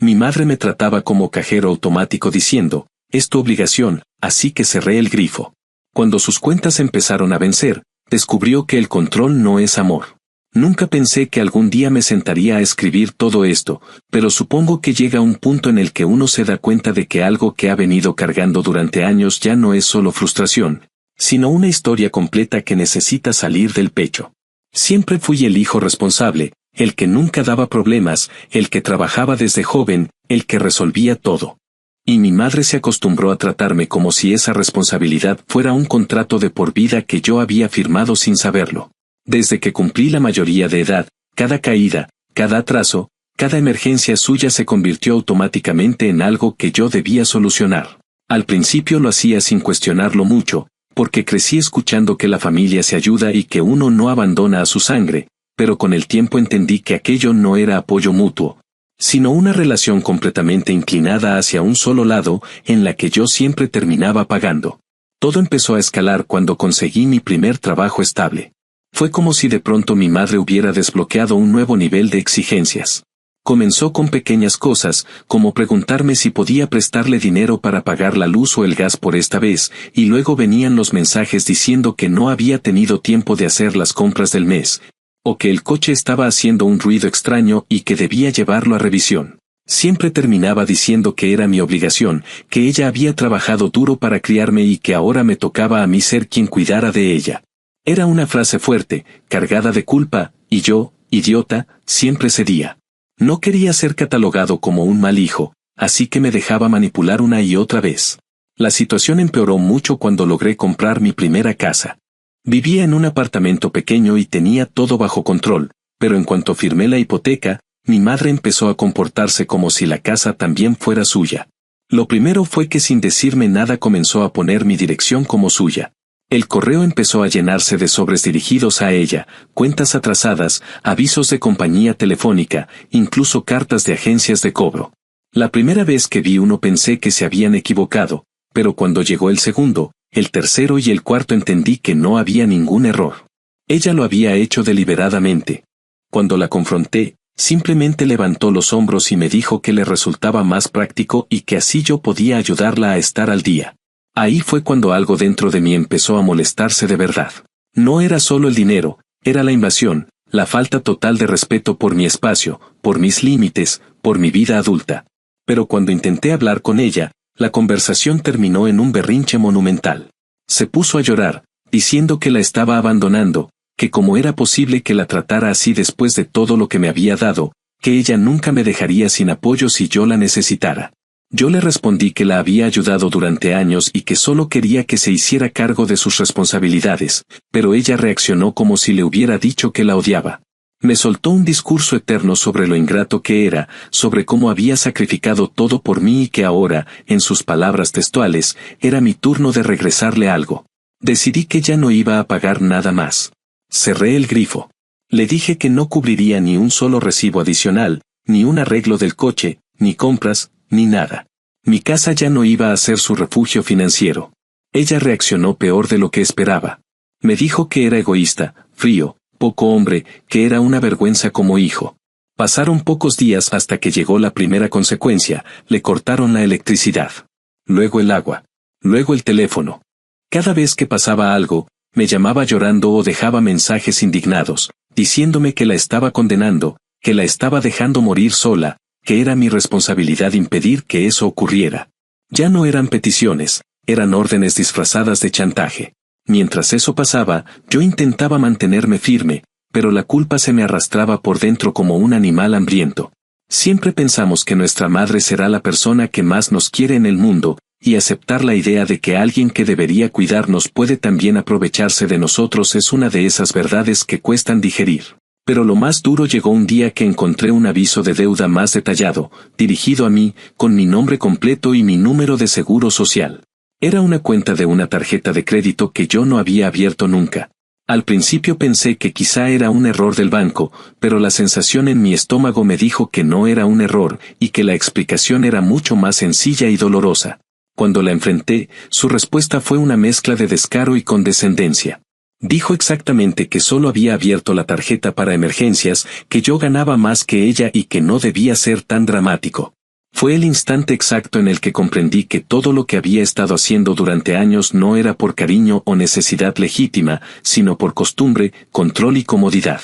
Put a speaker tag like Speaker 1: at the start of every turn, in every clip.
Speaker 1: Mi madre me trataba como cajero automático diciendo, es tu obligación, así que cerré el grifo. Cuando sus cuentas empezaron a vencer, descubrió que el control no es amor. Nunca pensé que algún día me sentaría a escribir todo esto, pero supongo que llega un punto en el que uno se da cuenta de que algo que ha venido cargando durante años ya no es solo frustración, sino una historia completa que necesita salir del pecho. Siempre fui el hijo responsable, el que nunca daba problemas, el que trabajaba desde joven, el que resolvía todo. Y mi madre se acostumbró a tratarme como si esa responsabilidad fuera un contrato de por vida que yo había firmado sin saberlo. Desde que cumplí la mayoría de edad, cada caída, cada atraso, cada emergencia suya se convirtió automáticamente en algo que yo debía solucionar. Al principio lo hacía sin cuestionarlo mucho, porque crecí escuchando que la familia se ayuda y que uno no abandona a su sangre, pero con el tiempo entendí que aquello no era apoyo mutuo, sino una relación completamente inclinada hacia un solo lado, en la que yo siempre terminaba pagando. Todo empezó a escalar cuando conseguí mi primer trabajo estable. Fue como si de pronto mi madre hubiera desbloqueado un nuevo nivel de exigencias. Comenzó con pequeñas cosas, como preguntarme si podía prestarle dinero para pagar la luz o el gas por esta vez, y luego venían los mensajes diciendo que no había tenido tiempo de hacer las compras del mes, o que el coche estaba haciendo un ruido extraño y que debía llevarlo a revisión. Siempre terminaba diciendo que era mi obligación, que ella había trabajado duro para criarme y que ahora me tocaba a mí ser quien cuidara de ella. Era una frase fuerte, cargada de culpa, y yo, idiota, siempre cedía. No quería ser catalogado como un mal hijo, así que me dejaba manipular una y otra vez. La situación empeoró mucho cuando logré comprar mi primera casa. Vivía en un apartamento pequeño y tenía todo bajo control, pero en cuanto firmé la hipoteca, mi madre empezó a comportarse como si la casa también fuera suya. Lo primero fue que sin decirme nada comenzó a poner mi dirección como suya. El correo empezó a llenarse de sobres dirigidos a ella, cuentas atrasadas, avisos de compañía telefónica, incluso cartas de agencias de cobro. La primera vez que vi uno pensé que se habían equivocado, pero cuando llegó el segundo, el tercero y el cuarto entendí que no había ningún error. Ella lo había hecho deliberadamente. Cuando la confronté, simplemente levantó los hombros y me dijo que le resultaba más práctico y que así yo podía ayudarla a estar al día. Ahí fue cuando algo dentro de mí empezó a molestarse de verdad. No era solo el dinero, era la invasión, la falta total de respeto por mi espacio, por mis límites, por mi vida adulta. Pero cuando intenté hablar con ella, la conversación terminó en un berrinche monumental. Se puso a llorar, diciendo que la estaba abandonando, que cómo era posible que la tratara así después de todo lo que me había dado, que ella nunca me dejaría sin apoyo si yo la necesitara. Yo le respondí que la había ayudado durante años y que solo quería que se hiciera cargo de sus responsabilidades, pero ella reaccionó como si le hubiera dicho que la odiaba. Me soltó un discurso eterno sobre lo ingrato que era, sobre cómo había sacrificado todo por mí y que ahora, en sus palabras textuales, era mi turno de regresarle algo. Decidí que ya no iba a pagar nada más. Cerré el grifo. Le dije que no cubriría ni un solo recibo adicional, ni un arreglo del coche, ni compras, ni nada. Mi casa ya no iba a ser su refugio financiero. Ella reaccionó peor de lo que esperaba. Me dijo que era egoísta, frío, poco hombre, que era una vergüenza como hijo. Pasaron pocos días hasta que llegó la primera consecuencia, le cortaron la electricidad. Luego el agua. Luego el teléfono. Cada vez que pasaba algo, me llamaba llorando o dejaba mensajes indignados, diciéndome que la estaba condenando, que la estaba dejando morir sola, que era mi responsabilidad impedir que eso ocurriera. Ya no eran peticiones, eran órdenes disfrazadas de chantaje. Mientras eso pasaba, yo intentaba mantenerme firme, pero la culpa se me arrastraba por dentro como un animal hambriento. Siempre pensamos que nuestra madre será la persona que más nos quiere en el mundo, y aceptar la idea de que alguien que debería cuidarnos puede también aprovecharse de nosotros es una de esas verdades que cuestan digerir. Pero lo más duro llegó un día que encontré un aviso de deuda más detallado, dirigido a mí, con mi nombre completo y mi número de seguro social. Era una cuenta de una tarjeta de crédito que yo no había abierto nunca. Al principio pensé que quizá era un error del banco, pero la sensación en mi estómago me dijo que no era un error, y que la explicación era mucho más sencilla y dolorosa. Cuando la enfrenté, su respuesta fue una mezcla de descaro y condescendencia. Dijo exactamente que solo había abierto la tarjeta para emergencias, que yo ganaba más que ella y que no debía ser tan dramático. Fue el instante exacto en el que comprendí que todo lo que había estado haciendo durante años no era por cariño o necesidad legítima, sino por costumbre, control y comodidad.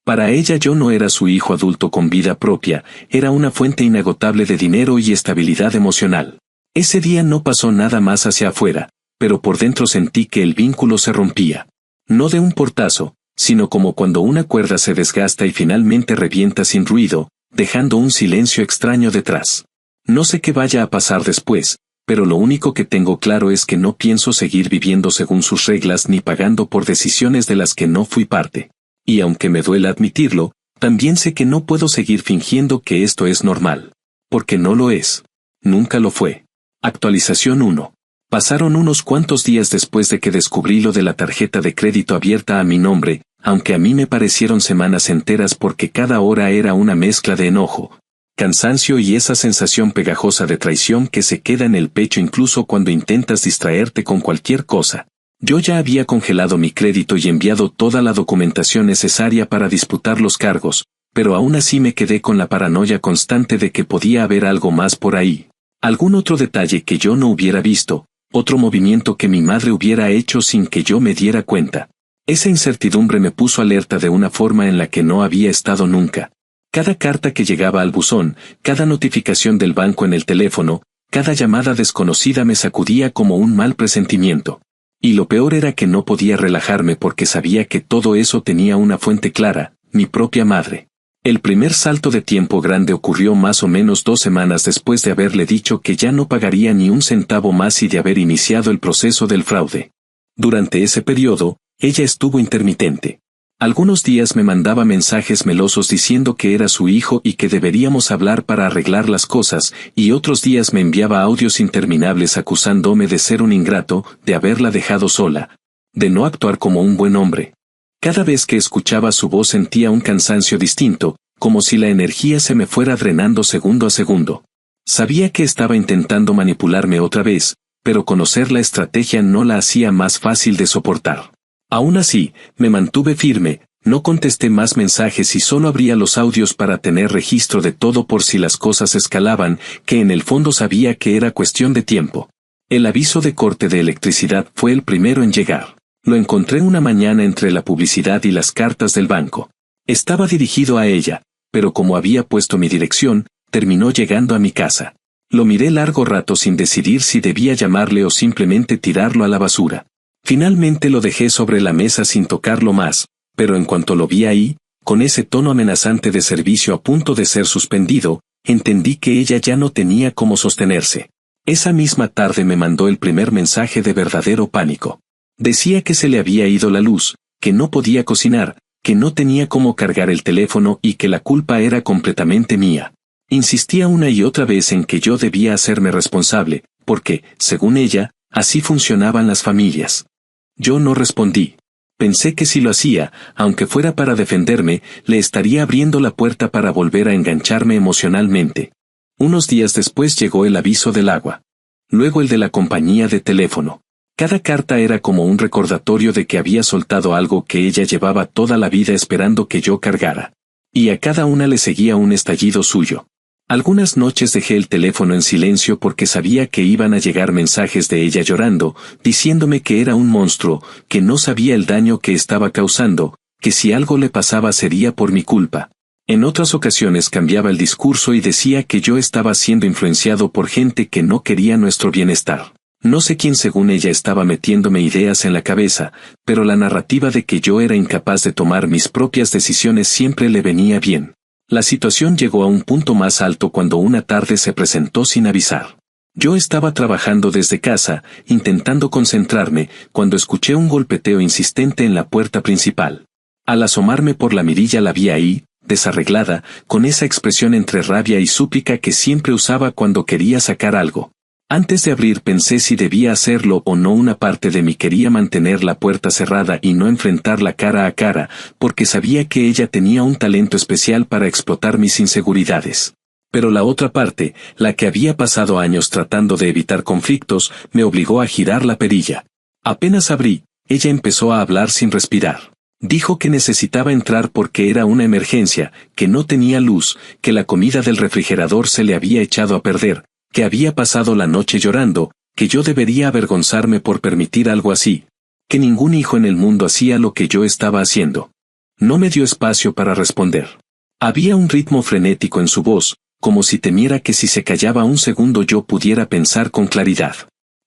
Speaker 1: Para ella yo no era su hijo adulto con vida propia, era una fuente inagotable de dinero y estabilidad emocional. Ese día no pasó nada más hacia afuera, pero por dentro sentí que el vínculo se rompía. No de un portazo, sino como cuando una cuerda se desgasta y finalmente revienta sin ruido, dejando un silencio extraño detrás. No sé qué vaya a pasar después, pero lo único que tengo claro es que no pienso seguir viviendo según sus reglas ni pagando por decisiones de las que no fui parte. Y aunque me duela admitirlo, también sé que no puedo seguir fingiendo que esto es normal. Porque no lo es. Nunca lo fue. Actualización 1. Pasaron unos cuantos días después de que descubrí lo de la tarjeta de crédito abierta a mi nombre, aunque a mí me parecieron semanas enteras porque cada hora era una mezcla de enojo, cansancio y esa sensación pegajosa de traición que se queda en el pecho incluso cuando intentas distraerte con cualquier cosa. Yo ya había congelado mi crédito y enviado toda la documentación necesaria para disputar los cargos, pero aún así me quedé con la paranoia constante de que podía haber algo más por ahí. Algún otro detalle que yo no hubiera visto, otro movimiento que mi madre hubiera hecho sin que yo me diera cuenta. Esa incertidumbre me puso alerta de una forma en la que no había estado nunca. Cada carta que llegaba al buzón, cada notificación del banco en el teléfono, cada llamada desconocida me sacudía como un mal presentimiento. Y lo peor era que no podía relajarme porque sabía que todo eso tenía una fuente clara, mi propia madre. El primer salto de tiempo grande ocurrió más o menos 2 semanas después de haberle dicho que ya no pagaría ni un centavo más y de haber iniciado el proceso del fraude. Durante ese periodo, ella estuvo intermitente. Algunos días me mandaba mensajes melosos diciendo que era su hijo y que deberíamos hablar para arreglar las cosas, y otros días me enviaba audios interminables acusándome de ser un ingrato, de haberla dejado sola, de no actuar como un buen hombre. Cada vez que escuchaba su voz sentía un cansancio distinto, como si la energía se me fuera drenando segundo a segundo. Sabía que estaba intentando manipularme otra vez, pero conocer la estrategia no la hacía más fácil de soportar. Aún así, me mantuve firme, no contesté más mensajes y solo abría los audios para tener registro de todo por si las cosas escalaban, que en el fondo sabía que era cuestión de tiempo. El aviso de corte de electricidad fue el primero en llegar. Lo encontré una mañana entre la publicidad y las cartas del banco. Estaba dirigido a ella, pero como había puesto mi dirección, terminó llegando a mi casa. Lo miré largo rato sin decidir si debía llamarle o simplemente tirarlo a la basura. Finalmente lo dejé sobre la mesa sin tocarlo más, pero en cuanto lo vi ahí, con ese tono amenazante de servicio a punto de ser suspendido, entendí que ella ya no tenía cómo sostenerse. Esa misma tarde me mandó el primer mensaje de verdadero pánico. Decía que se le había ido la luz, que no podía cocinar, que no tenía cómo cargar el teléfono y que la culpa era completamente mía. Insistía una y otra vez en que yo debía hacerme responsable, porque, según ella, así funcionaban las familias. Yo no respondí. Pensé que si lo hacía, aunque fuera para defenderme, le estaría abriendo la puerta para volver a engancharme emocionalmente. Unos días después llegó el aviso del agua. Luego el de la compañía de teléfono. Cada carta era como un recordatorio de que había soltado algo que ella llevaba toda la vida esperando que yo cargara. Y a cada una le seguía un estallido suyo. Algunas noches dejé el teléfono en silencio porque sabía que iban a llegar mensajes de ella llorando, diciéndome que era un monstruo, que no sabía el daño que estaba causando, que si algo le pasaba sería por mi culpa. En otras ocasiones cambiaba el discurso y decía que yo estaba siendo influenciado por gente que no quería nuestro bienestar. No sé quién según ella estaba metiéndome ideas en la cabeza, pero la narrativa de que yo era incapaz de tomar mis propias decisiones siempre le venía bien. La situación llegó a un punto más alto cuando una tarde se presentó sin avisar. Yo estaba trabajando desde casa, intentando concentrarme, cuando escuché un golpeteo insistente en la puerta principal. Al asomarme por la mirilla la vi ahí, desarreglada, con esa expresión entre rabia y súplica que siempre usaba cuando quería sacar algo. Antes de abrir pensé si debía hacerlo o no. Una parte de mí quería mantener la puerta cerrada y no enfrentarla cara a cara, porque sabía que ella tenía un talento especial para explotar mis inseguridades. Pero la otra parte, la que había pasado años tratando de evitar conflictos, me obligó a girar la perilla. Apenas abrí, ella empezó a hablar sin respirar. Dijo que necesitaba entrar porque era una emergencia, que no tenía luz, que la comida del refrigerador se le había echado a perder, que había pasado la noche llorando, que yo debería avergonzarme por permitir algo así, que ningún hijo en el mundo hacía lo que yo estaba haciendo. No me dio espacio para responder. Había un ritmo frenético en su voz, como si temiera que si se callaba un segundo yo pudiera pensar con claridad.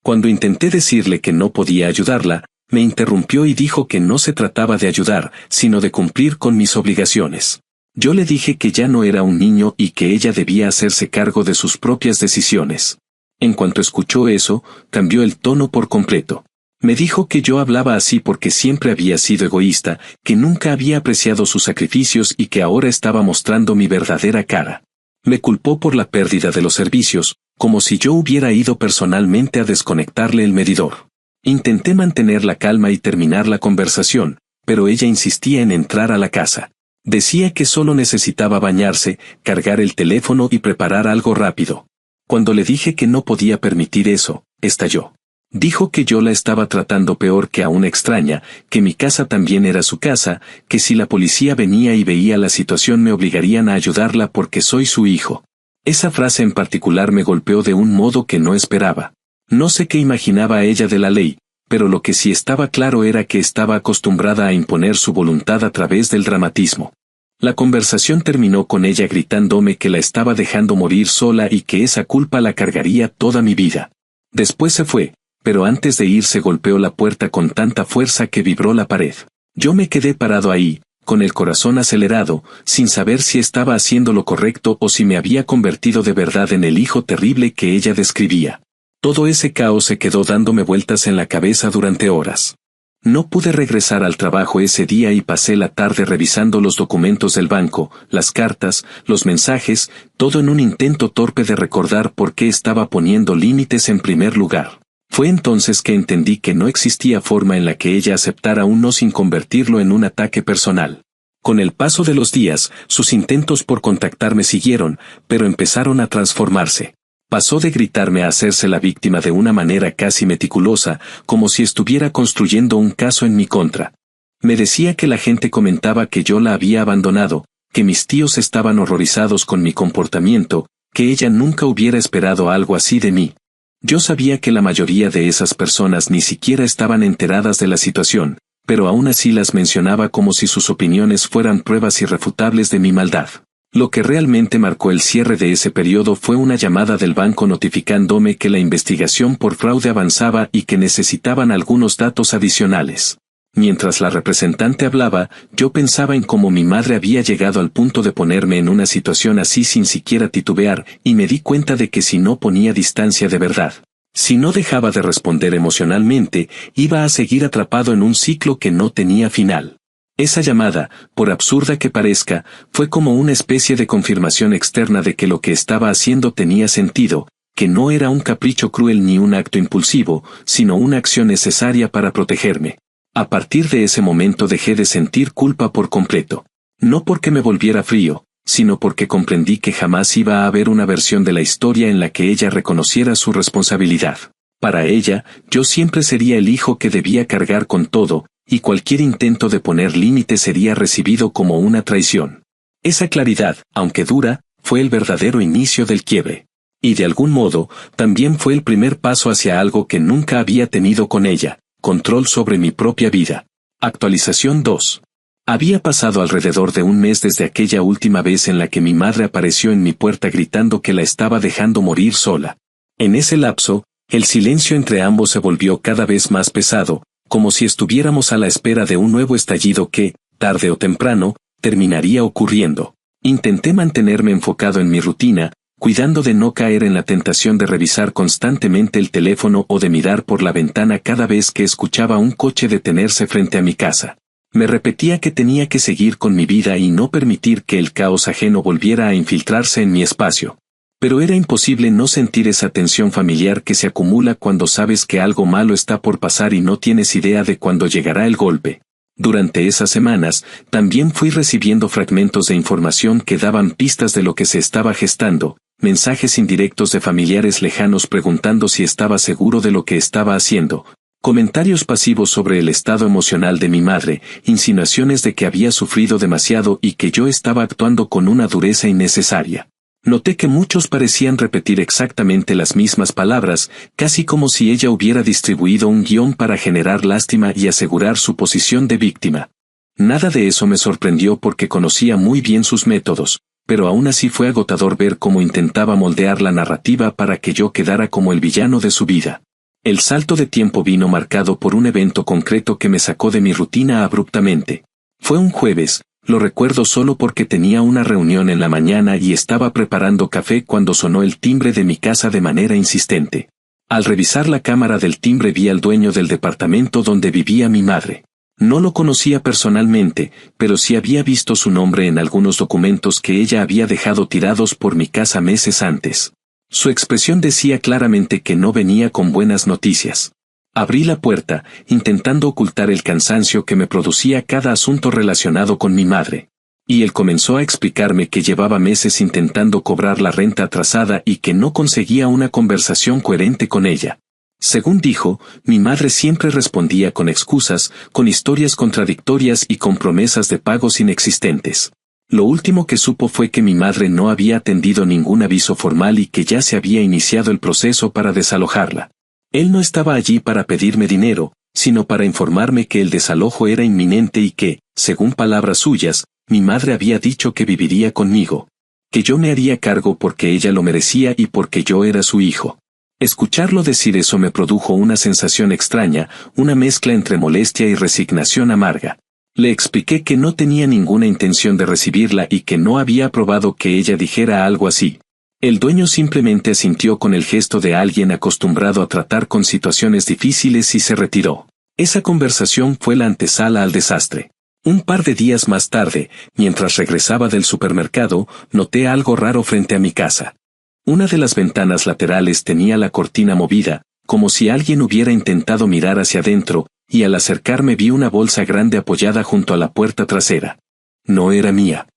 Speaker 1: Cuando intenté decirle que no podía ayudarla, me interrumpió y dijo que no se trataba de ayudar, sino de cumplir con mis obligaciones. Yo le dije que ya no era un niño y que ella debía hacerse cargo de sus propias decisiones. En cuanto escuchó eso, cambió el tono por completo. Me dijo que yo hablaba así porque siempre había sido egoísta, que nunca había apreciado sus sacrificios y que ahora estaba mostrando mi verdadera cara. Me culpó por la pérdida de los servicios, como si yo hubiera ido personalmente a desconectarle el medidor. Intenté mantener la calma y terminar la conversación, pero ella insistía en entrar a la casa. Decía que solo necesitaba bañarse, cargar el teléfono y preparar algo rápido. Cuando le dije que no podía permitir eso, estalló. Dijo que yo la estaba tratando peor que a una extraña, que mi casa también era su casa, que si la policía venía y veía la situación me obligarían a ayudarla porque soy su hijo. Esa frase en particular me golpeó de un modo que no esperaba. No sé qué imaginaba ella de la ley, pero lo que sí estaba claro era que estaba acostumbrada a imponer su voluntad a través del dramatismo. La conversación terminó con ella gritándome que la estaba dejando morir sola y que esa culpa la cargaría toda mi vida. Después se fue, pero antes de irse golpeó la puerta con tanta fuerza que vibró la pared. Yo me quedé parado ahí, con el corazón acelerado, sin saber si estaba haciendo lo correcto o si me había convertido de verdad en el hijo terrible que ella describía. Todo ese caos se quedó dándome vueltas en la cabeza durante horas. No pude regresar al trabajo ese día y pasé la tarde revisando los documentos del banco, las cartas, los mensajes, todo en un intento torpe de recordar por qué estaba poniendo límites en primer lugar. Fue entonces que entendí que no existía forma en la que ella aceptara un no sin convertirlo en un ataque personal. Con el paso de los días, sus intentos por contactarme siguieron, pero empezaron a transformarse. Pasó de gritarme a hacerse la víctima de una manera casi meticulosa, como si estuviera construyendo un caso en mi contra. Me decía que la gente comentaba que yo la había abandonado, que mis tíos estaban horrorizados con mi comportamiento, que ella nunca hubiera esperado algo así de mí. Yo sabía que la mayoría de esas personas ni siquiera estaban enteradas de la situación, pero aún así las mencionaba como si sus opiniones fueran pruebas irrefutables de mi maldad. Lo que realmente marcó el cierre de ese periodo fue una llamada del banco notificándome que la investigación por fraude avanzaba y que necesitaban algunos datos adicionales. Mientras la representante hablaba, yo pensaba en cómo mi madre había llegado al punto de ponerme en una situación así sin siquiera titubear, y me di cuenta de que si no ponía distancia de verdad, si no dejaba de responder emocionalmente, iba a seguir atrapado en un ciclo que no tenía final. Esa llamada, por absurda que parezca, fue como una especie de confirmación externa de que lo que estaba haciendo tenía sentido, que no era un capricho cruel ni un acto impulsivo, sino una acción necesaria para protegerme. A partir de ese momento dejé de sentir culpa por completo. No porque me volviera frío, sino porque comprendí que jamás iba a haber una versión de la historia en la que ella reconociera su responsabilidad. Para ella, yo siempre sería el hijo que debía cargar con todo, y cualquier intento de poner límites sería recibido como una traición. Esa claridad, aunque dura, fue el verdadero inicio del quiebre. Y de algún modo, también fue el primer paso hacia algo que nunca había tenido con ella, control sobre mi propia vida. Actualización 2. Había pasado alrededor de un mes desde aquella última vez en la que mi madre apareció en mi puerta gritando que la estaba dejando morir sola. En ese lapso, el silencio entre ambos se volvió cada vez más pesado, como si estuviéramos a la espera de un nuevo estallido que, tarde o temprano, terminaría ocurriendo. Intenté mantenerme enfocado en mi rutina, cuidando de no caer en la tentación de revisar constantemente el teléfono o de mirar por la ventana cada vez que escuchaba un coche detenerse frente a mi casa. Me repetía que tenía que seguir con mi vida y no permitir que el caos ajeno volviera a infiltrarse en mi espacio. Pero era imposible no sentir esa tensión familiar que se acumula cuando sabes que algo malo está por pasar y no tienes idea de cuándo llegará el golpe. Durante esas semanas, también fui recibiendo fragmentos de información que daban pistas de lo que se estaba gestando, mensajes indirectos de familiares lejanos preguntando si estaba seguro de lo que estaba haciendo, Comentarios pasivos sobre el estado emocional de mi madre, insinuaciones de que había sufrido demasiado y que yo estaba actuando con una dureza innecesaria. Noté que muchos parecían repetir exactamente las mismas palabras, casi como si ella hubiera distribuido un guión para generar lástima y asegurar su posición de víctima. Nada de eso me sorprendió porque conocía muy bien sus métodos, pero aún así fue agotador ver cómo intentaba moldear la narrativa para que yo quedara como el villano de su vida. El salto de tiempo vino marcado por un evento concreto que me sacó de mi rutina abruptamente. Fue un jueves, lo recuerdo solo porque tenía una reunión en la mañana y estaba preparando café cuando sonó el timbre de mi casa de manera insistente. Al revisar la cámara del timbre vi al dueño del departamento donde vivía mi madre. No lo conocía personalmente, pero sí había visto su nombre en algunos documentos que ella había dejado tirados por mi casa meses antes. Su expresión decía claramente que no venía con buenas noticias. Abrí la puerta, intentando ocultar el cansancio que me producía cada asunto relacionado con mi madre. Y él comenzó a explicarme que llevaba meses intentando cobrar la renta atrasada y que no conseguía una conversación coherente con ella. Según dijo, mi madre siempre respondía con excusas, con historias contradictorias y con promesas de pagos inexistentes. Lo último que supo fue que mi madre no había atendido ningún aviso formal y que ya se había iniciado el proceso para desalojarla. Él no estaba allí para pedirme dinero, sino para informarme que el desalojo era inminente y que, según palabras suyas, mi madre había dicho que viviría conmigo. Que yo me haría cargo porque ella lo merecía y porque yo era su hijo. Escucharlo decir eso me produjo una sensación extraña, una mezcla entre molestia y resignación amarga. Le expliqué que no tenía ninguna intención de recibirla y que no había aprobado que ella dijera algo así. El dueño simplemente asintió con el gesto de alguien acostumbrado a tratar con situaciones difíciles y se retiró. Esa conversación fue la antesala al desastre. Un par de días más tarde, mientras regresaba del supermercado, noté algo raro frente a mi casa. Una de las ventanas laterales tenía la cortina movida, como si alguien hubiera intentado mirar hacia adentro, y al acercarme vi una bolsa grande apoyada junto a la puerta trasera. No era mía.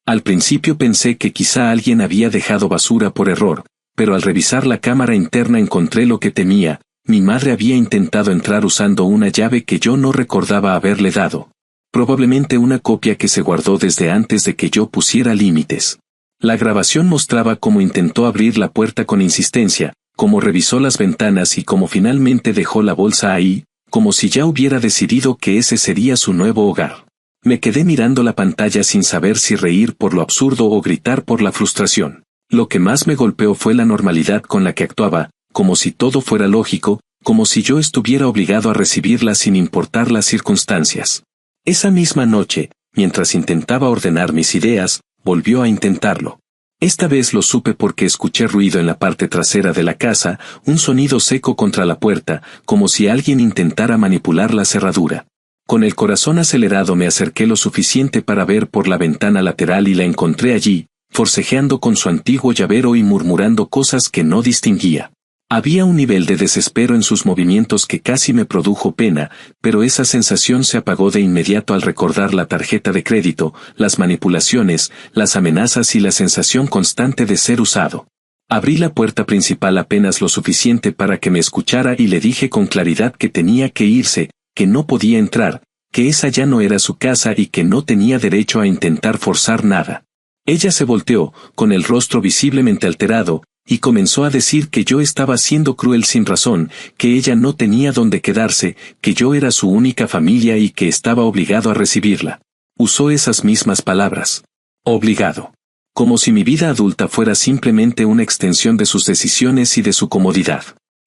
Speaker 1: Al principio pensé que quizá alguien había dejado basura por error, pero al revisar la cámara interna encontré lo que temía: mi madre había intentado entrar usando una llave que yo no recordaba haberle dado. Probablemente una copia que se guardó desde antes de que yo pusiera límites. La grabación mostraba cómo intentó abrir la puerta con insistencia, cómo revisó las ventanas y cómo finalmente dejó la bolsa ahí, como si ya hubiera decidido que ese sería su nuevo hogar. Me quedé mirando la pantalla sin saber si reír por lo absurdo o gritar por la frustración. Lo que más me golpeó fue la normalidad con la que actuaba, como si todo fuera lógico, como si yo estuviera obligado a recibirla sin importar las circunstancias. Esa misma noche, mientras intentaba ordenar mis ideas, volvió a intentarlo. Esta vez lo supe porque escuché ruido en la parte trasera de la casa, un sonido seco contra la puerta, como si alguien intentara manipular la cerradura. Con el corazón acelerado me acerqué lo suficiente para ver por la ventana lateral y la encontré allí, forcejeando con su antiguo llavero y murmurando cosas que no distinguía. Había un nivel de desespero en sus movimientos que casi me produjo pena, pero esa sensación se apagó de inmediato al recordar la tarjeta de crédito, las manipulaciones, las amenazas y la sensación constante de ser usado. Abrí la puerta principal apenas lo suficiente para que me escuchara y le dije con claridad que tenía que irse, que no podía entrar, que esa ya no era su casa y que no tenía derecho a intentar forzar nada. Ella se volteó, con el rostro visiblemente alterado, y comenzó a decir que yo estaba siendo cruel sin razón, que ella no tenía dónde quedarse, que yo era su única familia y que estaba obligado a recibirla. Usó esas mismas palabras. Obligado. Como si mi vida adulta fuera simplemente una extensión de sus decisiones y de su comodidad.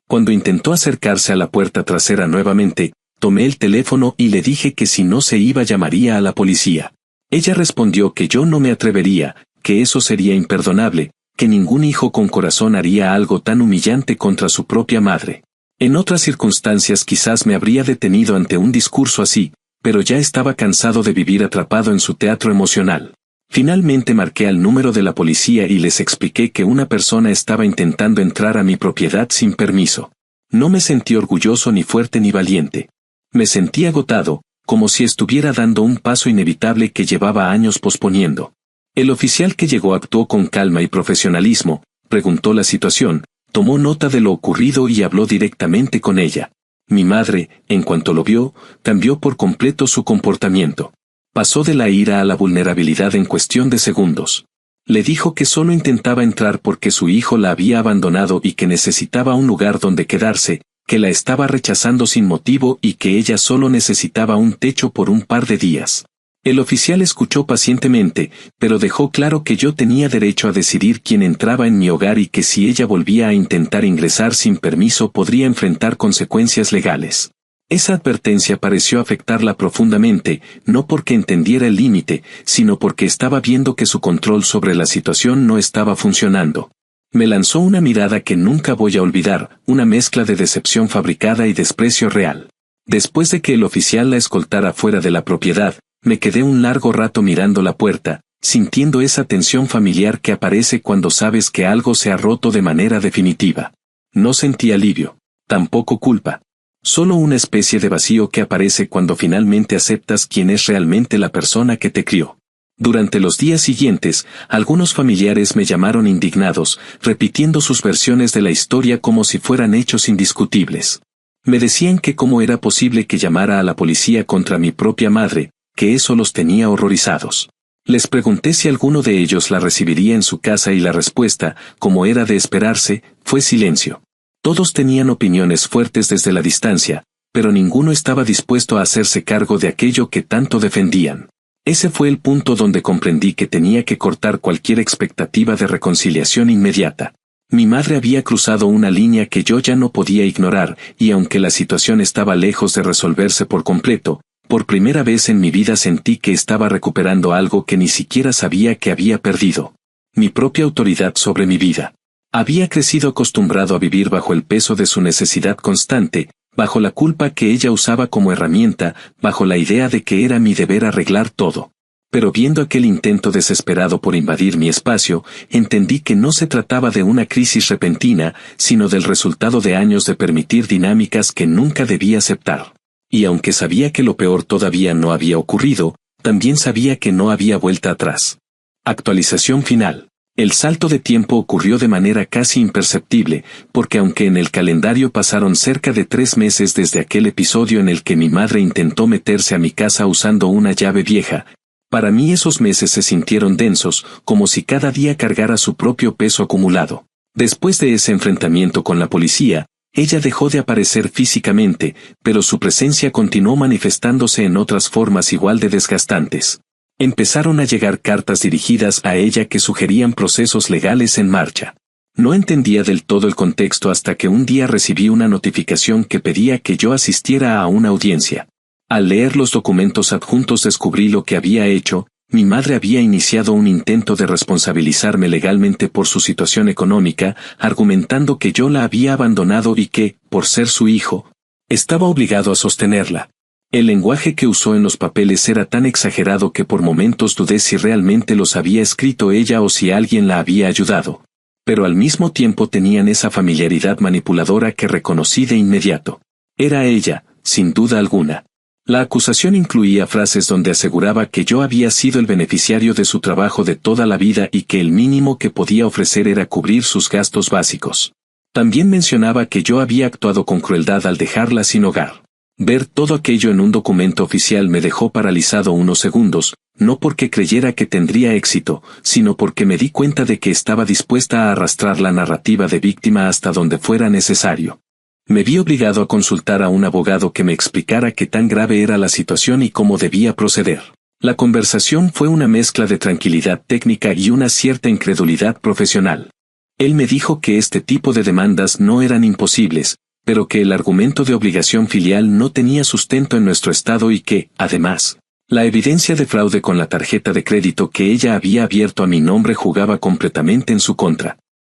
Speaker 1: Cuando intentó acercarse a la puerta trasera nuevamente, tomé el teléfono y le dije que si no se iba llamaría a la policía. Ella respondió que yo no me atrevería, que eso sería imperdonable, que ningún hijo con corazón haría algo tan humillante contra su propia madre. En otras circunstancias quizás me habría detenido ante un discurso así, pero ya estaba cansado de vivir atrapado en su teatro emocional. Finalmente marqué al número de la policía y les expliqué que una persona estaba intentando entrar a mi propiedad sin permiso. No me sentí orgulloso ni fuerte ni valiente. Me sentí agotado, como si estuviera dando un paso inevitable que llevaba años posponiendo. El oficial que llegó actuó con calma y profesionalismo, preguntó la situación, tomó nota de lo ocurrido y habló directamente con ella. Mi madre, en cuanto lo vio, cambió por completo su comportamiento. Pasó de la ira a la vulnerabilidad en cuestión de segundos. Le dijo que solo intentaba entrar porque su hijo la había abandonado y que necesitaba un lugar donde quedarse, que la estaba rechazando sin motivo y que ella solo necesitaba un techo por un par de días. El oficial escuchó pacientemente, pero dejó claro que yo tenía derecho a decidir quién entraba en mi hogar y que si ella volvía a intentar ingresar sin permiso podría enfrentar consecuencias legales. Esa advertencia pareció afectarla profundamente, no porque entendiera el límite, sino porque estaba viendo que su control sobre la situación no estaba funcionando. Me lanzó una mirada que nunca voy a olvidar, una mezcla de decepción fabricada y desprecio real. Después de que el oficial la escoltara fuera de la propiedad, me quedé un largo rato mirando la puerta, sintiendo esa tensión familiar que aparece cuando sabes que algo se ha roto de manera definitiva. No sentí alivio, tampoco culpa. Solo una especie de vacío que aparece cuando finalmente aceptas quién es realmente la persona que te crió. Durante los días siguientes, algunos familiares me llamaron indignados, repitiendo sus versiones de la historia como si fueran hechos indiscutibles. Me decían que cómo era posible que llamara a la policía contra mi propia madre, que eso los tenía horrorizados. Les pregunté si alguno de ellos la recibiría en su casa y la respuesta, como era de esperarse, fue silencio. Todos tenían opiniones fuertes desde la distancia, pero ninguno estaba dispuesto a hacerse cargo de aquello que tanto defendían. Ese fue el punto donde comprendí que tenía que cortar cualquier expectativa de reconciliación inmediata. Mi madre había cruzado una línea que yo ya no podía ignorar, y aunque la situación estaba lejos de resolverse por completo, por primera vez en mi vida sentí que estaba recuperando algo que ni siquiera sabía que había perdido. Mi propia autoridad sobre mi vida. Había crecido acostumbrado a vivir bajo el peso de su necesidad constante, bajo la culpa que ella usaba como herramienta, bajo la idea de que era mi deber arreglar todo. Pero viendo aquel intento desesperado por invadir mi espacio, entendí que no se trataba de una crisis repentina, sino del resultado de años de permitir dinámicas que nunca debía aceptar. Y aunque sabía que lo peor todavía no había ocurrido, también sabía que no había vuelta atrás. Actualización final. El salto de tiempo ocurrió de manera casi imperceptible, porque aunque en el calendario pasaron cerca de 3 meses desde aquel episodio en el que mi madre intentó meterse a mi casa usando una llave vieja, para mí esos meses se sintieron densos, como si cada día cargara su propio peso acumulado. Después de ese enfrentamiento con la policía, ella dejó de aparecer físicamente, pero su presencia continuó manifestándose en otras formas igual de desgastantes. Empezaron a llegar cartas dirigidas a ella que sugerían procesos legales en marcha. No entendía del todo el contexto hasta que un día recibí una notificación que pedía que yo asistiera a una audiencia. Al leer los documentos adjuntos descubrí lo que había hecho. Mi madre había iniciado un intento de responsabilizarme legalmente por su situación económica, argumentando que yo la había abandonado y que, por ser su hijo, estaba obligado a sostenerla. El lenguaje que usó en los papeles era tan exagerado que por momentos dudé si realmente los había escrito ella o si alguien la había ayudado. Pero al mismo tiempo tenían esa familiaridad manipuladora que reconocí de inmediato. Era ella, sin duda alguna. La acusación incluía frases donde aseguraba que yo había sido el beneficiario de su trabajo de toda la vida y que el mínimo que podía ofrecer era cubrir sus gastos básicos. También mencionaba que yo había actuado con crueldad al dejarla sin hogar. Ver todo aquello en un documento oficial me dejó paralizado unos segundos, no porque creyera que tendría éxito, sino porque me di cuenta de que estaba dispuesta a arrastrar la narrativa de víctima hasta donde fuera necesario. Me vi obligado a consultar a un abogado que me explicara qué tan grave era la situación y cómo debía proceder. La conversación fue una mezcla de tranquilidad técnica y una cierta incredulidad profesional. Él me dijo que este tipo de demandas no eran imposibles, pero que el argumento de obligación filial no tenía sustento en nuestro estado y que, además, la evidencia de fraude con la tarjeta de crédito que ella había abierto a mi nombre jugaba completamente en su contra.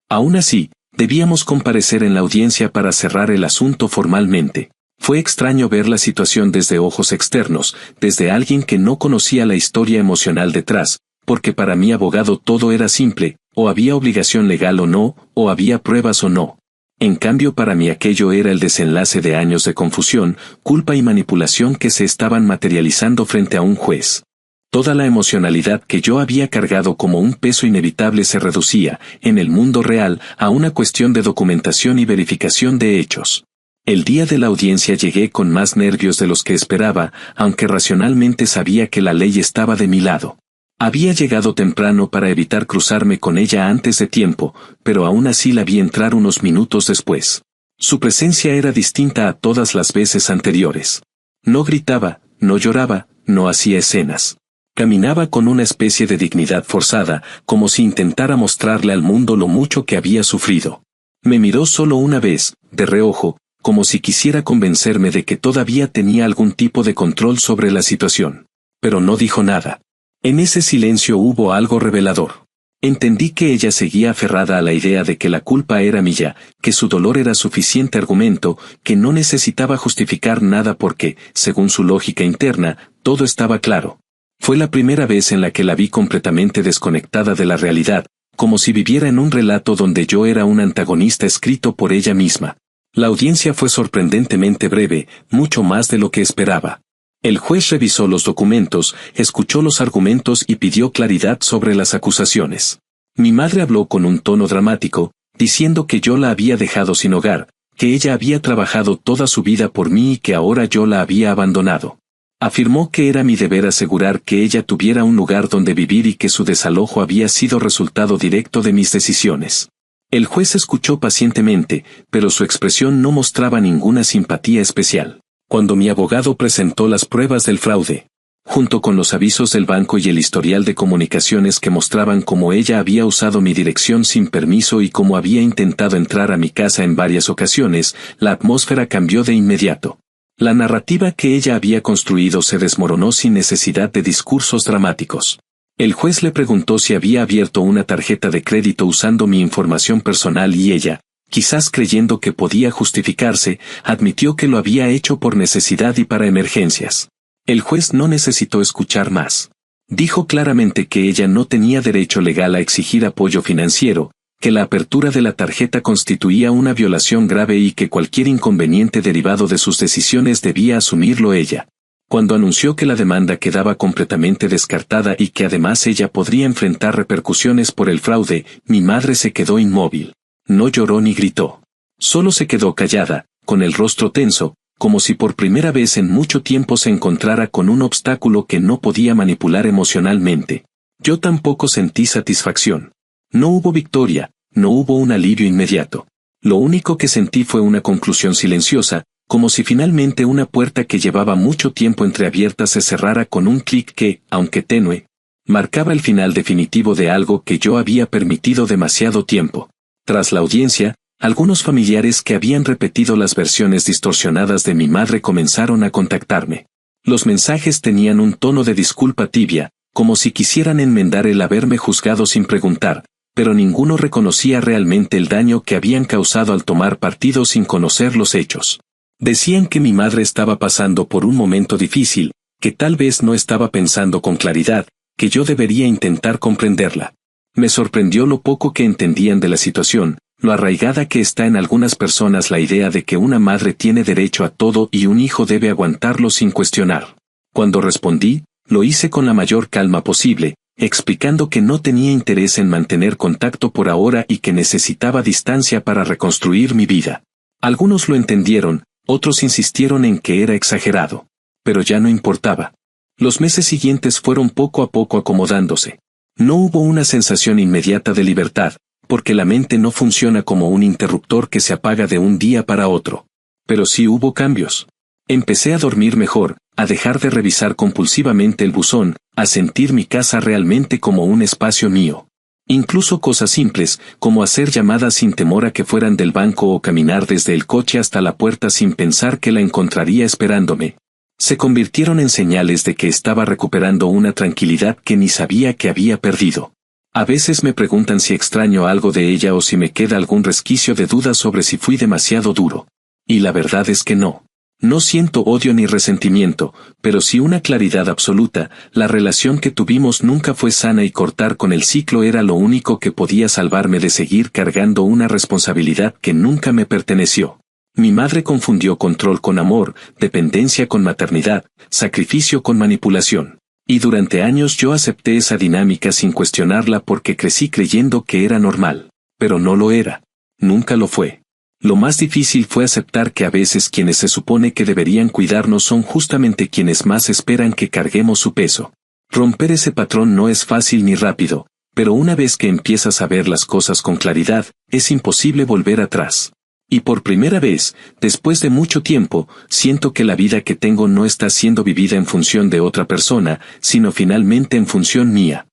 Speaker 1: Aún así, debíamos comparecer en la audiencia para cerrar el asunto formalmente. Fue extraño ver la situación desde ojos externos, desde alguien que no conocía la historia emocional detrás, porque para mi abogado todo era simple, o había obligación legal o no, o había pruebas o no. En cambio para mí aquello era el desenlace de años de confusión, culpa y manipulación que se estaban materializando frente a un juez. Toda la emocionalidad que yo había cargado como un peso inevitable se reducía, en el mundo real, a una cuestión de documentación y verificación de hechos. El día de la audiencia llegué con más nervios de los que esperaba, aunque racionalmente sabía que la ley estaba de mi lado. Había llegado temprano para evitar cruzarme con ella antes de tiempo, pero aún así la vi entrar unos minutos después. Su presencia era distinta a todas las veces anteriores. No gritaba, no lloraba, no hacía escenas. Caminaba con una especie de dignidad forzada, como si intentara mostrarle al mundo lo mucho que había sufrido. Me miró solo una vez, de reojo, como si quisiera convencerme de que todavía tenía algún tipo de control sobre la situación. Pero no dijo nada. En ese silencio hubo algo revelador. Entendí que ella seguía aferrada a la idea de que la culpa era mía, que su dolor era suficiente argumento, que no necesitaba justificar nada porque, según su lógica interna, todo estaba claro. Fue la primera vez en la que la vi completamente desconectada de la realidad, como si viviera en un relato donde yo era un antagonista escrito por ella misma. La audiencia fue sorprendentemente breve, mucho más de lo que esperaba. El juez revisó los documentos, escuchó los argumentos y pidió claridad sobre las acusaciones. Mi madre habló con un tono dramático, diciendo que yo la había dejado sin hogar, que ella había trabajado toda su vida por mí y que ahora yo la había abandonado. Afirmó que era mi deber asegurar que ella tuviera un lugar donde vivir y que su desalojo había sido resultado directo de mis decisiones. El juez escuchó pacientemente, pero su expresión no mostraba ninguna simpatía especial. Cuando mi abogado presentó las pruebas del fraude, junto con los avisos del banco y el historial de comunicaciones que mostraban cómo ella había usado mi dirección sin permiso y cómo había intentado entrar a mi casa en varias ocasiones, la atmósfera cambió de inmediato. La narrativa que ella había construido se desmoronó sin necesidad de discursos dramáticos. El juez le preguntó si había abierto una tarjeta de crédito usando mi información personal y ella, quizás creyendo que podía justificarse, admitió que lo había hecho por necesidad y para emergencias. El juez no necesitó escuchar más. Dijo claramente que ella no tenía derecho legal a exigir apoyo financiero, que la apertura de la tarjeta constituía una violación grave y que cualquier inconveniente derivado de sus decisiones debía asumirlo ella. Cuando anunció que la demanda quedaba completamente descartada y que además ella podría enfrentar repercusiones por el fraude, mi madre se quedó inmóvil. No lloró ni gritó. Solo se quedó callada, con el rostro tenso, como si por primera vez en mucho tiempo se encontrara con un obstáculo que no podía manipular emocionalmente. Yo tampoco sentí satisfacción. No hubo victoria, no hubo un alivio inmediato. Lo único que sentí fue una conclusión silenciosa, como si finalmente una puerta que llevaba mucho tiempo entreabierta se cerrara con un clic que, aunque tenue, marcaba el final definitivo de algo que yo había permitido demasiado tiempo. Tras la audiencia, algunos familiares que habían repetido las versiones distorsionadas de mi madre comenzaron a contactarme. Los mensajes tenían un tono de disculpa tibia, como si quisieran enmendar el haberme juzgado sin preguntar, pero ninguno reconocía realmente el daño que habían causado al tomar partido sin conocer los hechos. Decían que mi madre estaba pasando por un momento difícil, que tal vez no estaba pensando con claridad, que yo debería intentar comprenderla. Me sorprendió lo poco que entendían de la situación, lo arraigada que está en algunas personas la idea de que una madre tiene derecho a todo y un hijo debe aguantarlo sin cuestionar. Cuando respondí, lo hice con la mayor calma posible, explicando que no tenía interés en mantener contacto por ahora y que necesitaba distancia para reconstruir mi vida. Algunos lo entendieron, otros insistieron en que era exagerado. Pero ya no importaba. Los meses siguientes fueron poco a poco acomodándose. No hubo una sensación inmediata de libertad, porque la mente no funciona como un interruptor que se apaga de un día para otro. Pero sí hubo cambios. Empecé a dormir mejor, a dejar de revisar compulsivamente el buzón, a sentir mi casa realmente como un espacio mío. Incluso cosas simples, como hacer llamadas sin temor a que fueran del banco o caminar desde el coche hasta la puerta sin pensar que la encontraría esperándome, se convirtieron en señales de que estaba recuperando una tranquilidad que ni sabía que había perdido. A veces me preguntan si extraño algo de ella o si me queda algún resquicio de duda sobre si fui demasiado duro. Y la verdad es que no. No siento odio ni resentimiento, pero sí una claridad absoluta. La relación que tuvimos nunca fue sana y cortar con el ciclo era lo único que podía salvarme de seguir cargando una responsabilidad que nunca me perteneció. Mi madre confundió control con amor, dependencia con maternidad, sacrificio con manipulación. Y durante años yo acepté esa dinámica sin cuestionarla porque crecí creyendo que era normal. Pero no lo era. Nunca lo fue. Lo más difícil fue aceptar que a veces quienes se supone que deberían cuidarnos son justamente quienes más esperan que carguemos su peso. Romper ese patrón no es fácil ni rápido, pero una vez que empiezas a ver las cosas con claridad, es imposible volver atrás. Y por primera vez, después de mucho tiempo, siento que la vida que tengo no está siendo vivida en función de otra persona, sino finalmente en función mía.